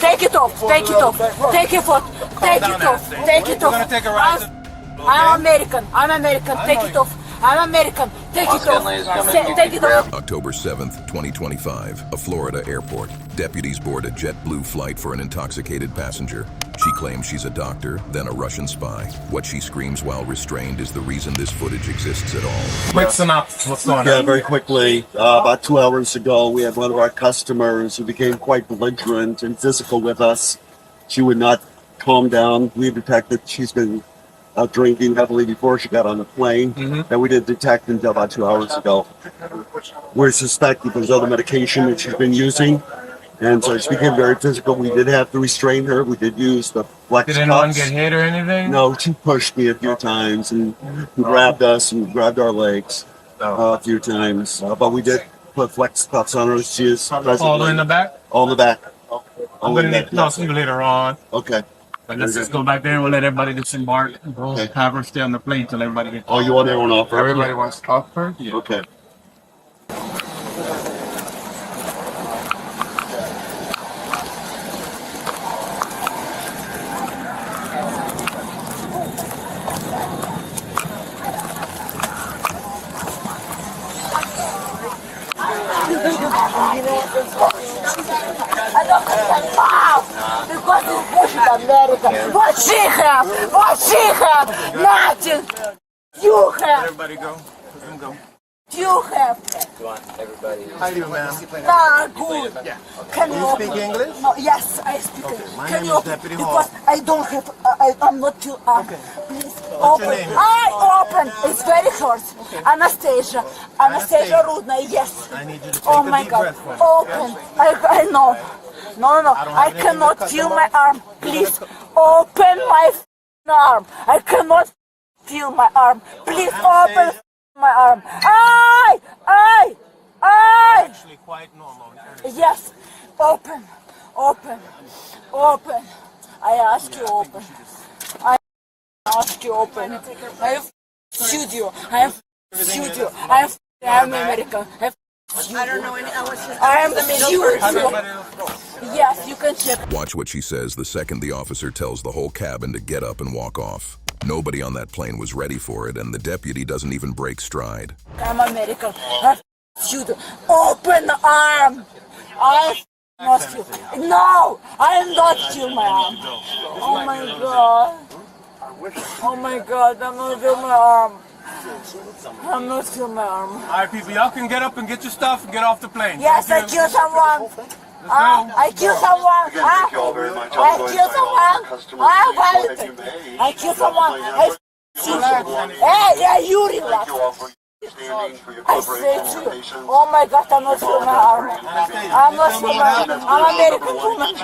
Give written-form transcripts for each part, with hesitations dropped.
Take it off. Take it off. Take it off. Take it off. Take it off. I'm American. I'm American. Take it off. I'm American. Take it off. Take it off. October 7th, 2025, a Florida airport. Deputies board a JetBlue flight for an intoxicated passenger. She claims she's a doctor, then a Russian spy. What she screams while restrained is the reason this footage exists at all. Quick synopsis, what's going on? Yeah, very quickly. About 2 hours ago, we had one of our customers who became quite belligerent and physical with us. She would not calm down. We detected she's been drinking heavily before she got on the plane. That we did detect until about 2 hours ago. We suspect that there's other medication that she's been using. And so she became very physical. We did have to restrain her. We did use the flex cuffs. Did anyone get hit or anything? No, she pushed me a few times and grabbed us and grabbed our legs a few times. But we did put flex cuffs on her. She is all in the back? All in the back. I'm going to need to talk to you later on. Okay. But let's just go back there and we'll let everybody disembark. Okay. Have her stay on the plane till everybody gets. Oh, you want everyone off? Everybody wants to off first? Yeah. Okay. Because it's bullshit America. What she have? What she have? Nothing. You have. Everybody go. Let them go. You have. How you doing, ma'am? Nah, good. Yeah. Can you speak English? No, yes, I speak Okay, English. my Can name you is Deputy because Hall. I don't have. I'm not too. Okay. Please What's open. your name? I open. It's very short. Anastasia. Anastasia Rudna. Yes. I need you to take Oh a my deep God. breath for me. Open. I know. No. I cannot feel my arm. Please open my arm. I cannot feel my arm. Please open my arm. I. Actually quite normal. Yes. Open. I ask you open. I ask you open. I have shoot you. I am American. I don't know any. I am the shoot. Yes, you can check. Watch what she says the second the officer tells the whole cabin to get up and walk off. Nobody on that plane was ready for it, and the deputy doesn't even break stride. I'm American. I shoot. Open the arm. I must you. No, I am not kill my arm. Oh my God. Oh my God, I'm not kill my arm. I'm not kill my arm. All right, people, y'all can get up and get your stuff and get off the plane. Yes, I killed someone. I killed someone. Thank you all very much. I killed someone. I killed someone. Hey, you relax. I say to you, oh my God, I'm not feeling my arm. I'm not feeling my arm. I'm American woman.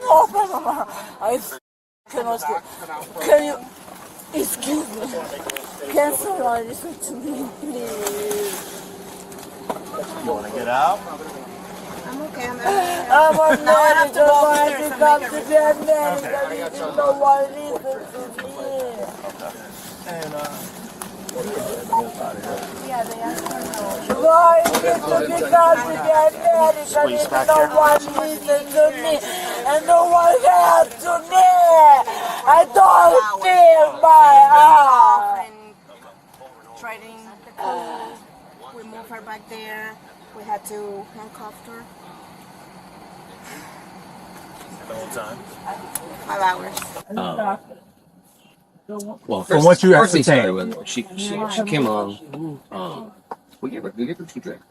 Open my arm. I cannot get. Can you, excuse me, can someone listen to me, please? You want to get out? I'm okay. I'm American. I have to come to be American. You don't want to listen to me. And, Yeah, they asked for no. Why you need to be come to be American? You don't want to listen to me. And no one help to me. I don't feel my arm. And trading the code. We moved her back there. We had to handcuff her. The whole time. 5 hours. Well, From what you first thing started ascertained. with, she came on. We gave her 2 drinks.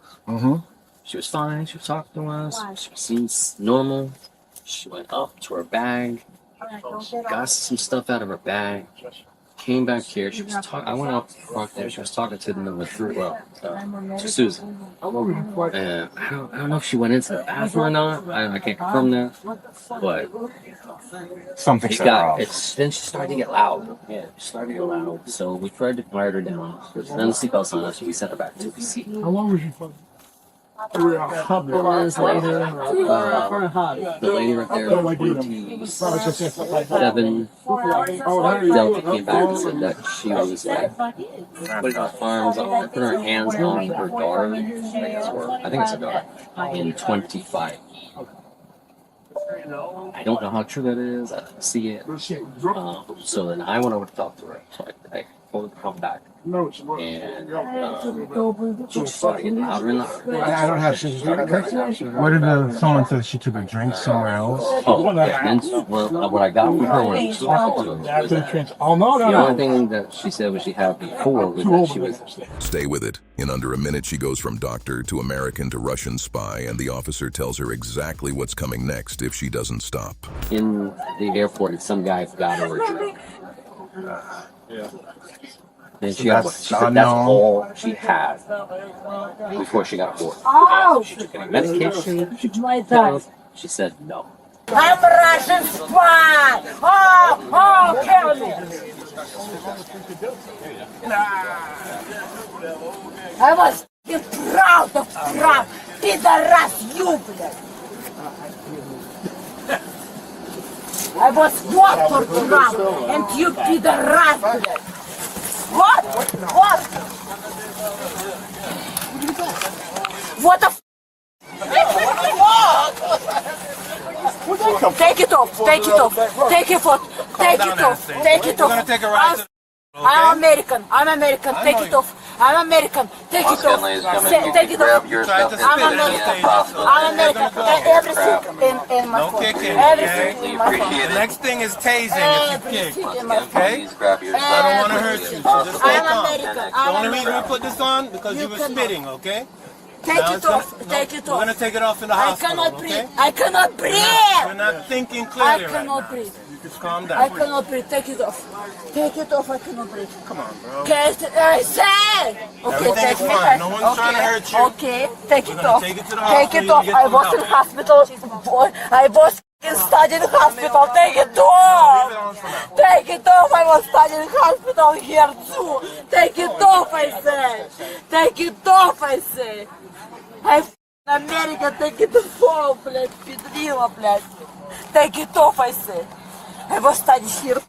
She was fine. She was talking to us. She seems normal. She went up to her bag, got some stuff out of her bag, came back here. She was talking. I went up there. She was talking to the number 3, to Susan. And I don't know if she went into the bathroom or not. I can't confirm that, but Something it set got. her off. Then she started to get loud. Yeah, she started to get loud. So we tried to quiet her down. Then the seatbelts on us, so we sent her back to the seat. How long was you for? A couple minutes later, the lady right there, 27, Delta came back and said that she was like putting her arms on, putting her hands on her daughter, I think it's her daughter, in 25. I don't know how true that is. I didn't see it. So then I went over to talk to her. So I told her to come back. And she was getting louder and louder. I don't have she. What did someone said she took a drink somewhere else? Oh, yeah. And what I got from her when I talked to her was that Oh no, the only thing that she said was she had before was that she was. Stay with it. In under a minute, she goes from doctor to American to Russian spy, and the officer tells her exactly what's coming next if she doesn't stop. In the airport, and some guy got her a drink. And she said that's all she had before she got bored. She took any medication. She said no. I'm a Russian spy! Oh, kill me! I was proud of Trump! Terrorise, you, блядь! I was what for Trump, and you Terrorise, блядь! What? What? What the f***? Take it off, take it off, take it off, take it off, take it off. I'm American, take it off. I'm American, take it off. Take it off. I'm American, everything in my phone. Everything in my phone. The next thing is tasing if you kick. Okay? I don't want to hurt you, so just stay calm. The only reason we put this on because you were spitting, okay? Take it off, take it off. We're gonna take it off in the I hospital, cannot breathe, okay? I cannot You're breathe. not thinking I clearly right cannot now. breathe. Just calm I down. cannot breathe, take it off. Take it off, I cannot breathe. Come on, bro. Okay, I say. Okay, Everything take is me fine. back. No one's trying to hurt you. Okay, take We're it gonna off. take it to the Take it hospital, off. you get I some was in help. hospital. Boy, I was studying hospital. Take it Leave it off. on for now. Take it off. I was studying hospital here too. Take it off, I say. Take it off, I say. I America, take it off, блядь, педрила, блядь. Take it off, I say. I was studying here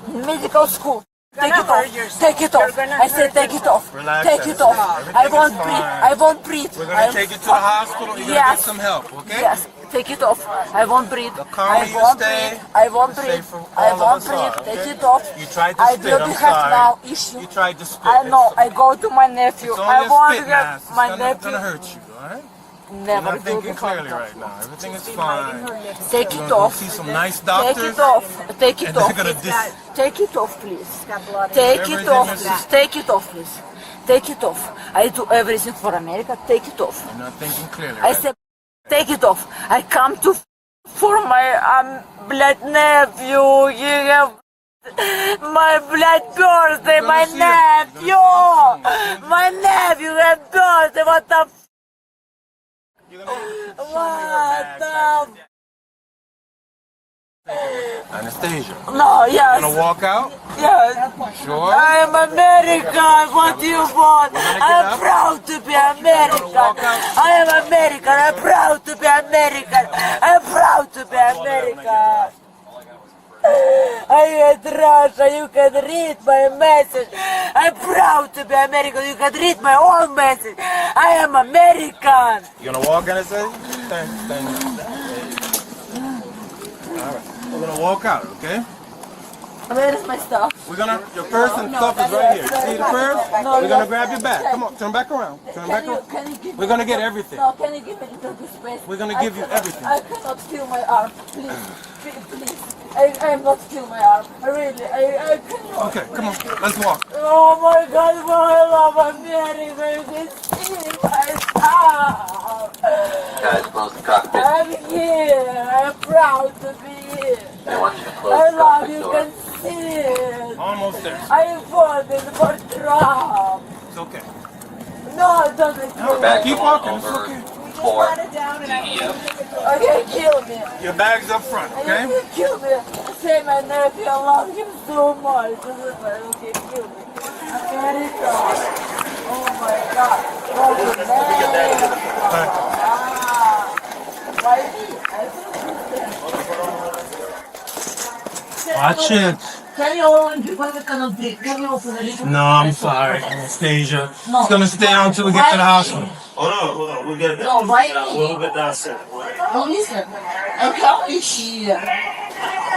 in medical school. Take it off. Take it off. I said take it off. Relax, Take it off. I won't breathe. I won't breathe. We're gonna take you to the hospital. You're gonna get some help, okay? Yes. Take it off. I won't breathe. calmer I you won't stay, breathe. I won't the breathe. safer I all of won't us breathe. are, Take okay? it off. You tried to I spit, will I'm have sorry. now issue. You tried to spit. I know. I go to my nephew. It's I only a want spit to have mask. my It's nephew. gonna hurt you, alright? You're Never not do thinking the clearly contact. right now. Everything is fine. Take You're it gonna go off. see some nice Take doctors. it off. Take it And they're off. gonna Take it off, please. Take it off, please. Take it off, please. Take it off. I do everything for America. Take it off. You're not thinking clearly, I right? said, take it off. I come to for my blood nephew. You have my blood birthday. My nephew. My nephew had birthday. What the? You're gonna show me your What bag. the? Anastasia. No, yes. Gonna walk out? Yes. Sure. I am American. What do you want? get I'm up? proud to be American. I am American. I'm proud to be American. I'm proud to be American. I hate Russia. You can read my message. I'm proud to be American. You can read my own message. I am American. You gonna walk, Anastasia? Thanks. Alright. We're gonna walk out, okay? Where is my stuff? We're gonna, your purse and stuff is right here. You see the purse? We're gonna grab your bag. Come on, turn back around. Turn back around. Can you give We're gonna get everything. No, can you give me a little bit space? We're gonna give you everything. I cannot feel my arm. Please. I am not feel my arm. I cannot. Okay, come on, let's walk. Oh my God, I love America. You can see my stuff. Guys, close the cockpit. I'm here. I'm proud to be here. I want you to close I the love cockpit you. door. Can see it. Almost there. I voted for Trump. It's okay. No, it doesn't kill me. Back Keep on walking, it's over okay. for DEF. Okay, kill me. Your bag's up front, okay? You can kill me. Say my nephew, I love him so much. Okay, kill me. America. Oh my God. Oh, Watch it. Can you open because I cannot breathe? Can you open a little? No, I'm sorry, Anastasia. No. It's gonna stay on until we get to the hospital. Hold on. We'll get it. No, why? We'll get downstairs. No, listen. come here.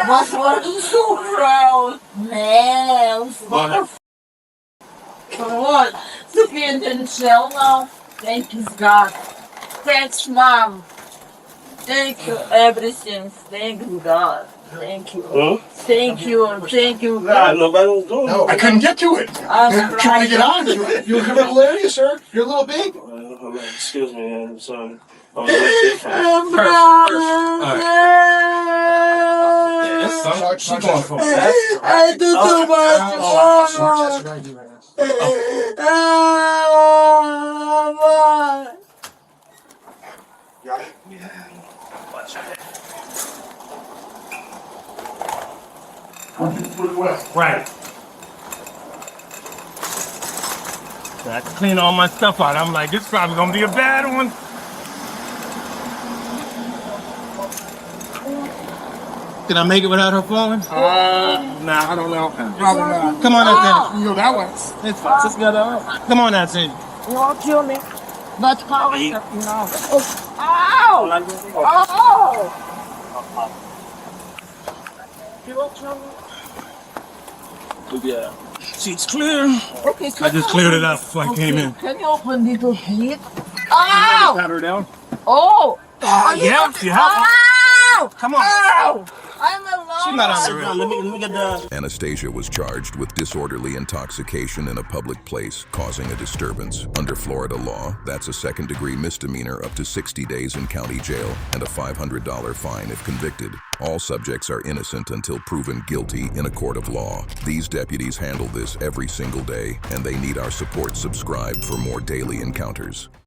What were you so proud? Man, what? To be in the jail now? Thank you, God. Thanks, Mom. Thank you, everything. Thank you, God. Thank you. Huh? Thank you, God. No, I couldn't get to it. I'm Trying to get on. You're a criminal area, sir. You're a little big. Excuse me, I'm sorry. I was late. She's going for I do too much. Right. So I had to clean all my stuff out. I'm like, this probably gonna be a bad one. Can I make it without her falling? Nah, I don't know. Probably not. Come on, Anthony. You know that one. It's fine. Just got out. Come on, Anthony. You won't kill me. But how is it? No. Ow! Oh! You won't kill me. Yeah. Seat's clear. Okay, I just cleared it up before I came in. Can you open little bit? Ow! Pat her down. Oh! Yeah, you have to. Ow! Come on. Ow! I'm alone. She's not on the road. Let me get the... Anastasia was charged with disorderly intoxication in a public place, causing a disturbance. Under Florida law, that's a second-degree misdemeanor up to 60 days in county jail and a $500 fine if convicted. All subjects are innocent until proven guilty in a court of law. These deputies handle this every single day, and they need our support. Subscribe for more daily encounters.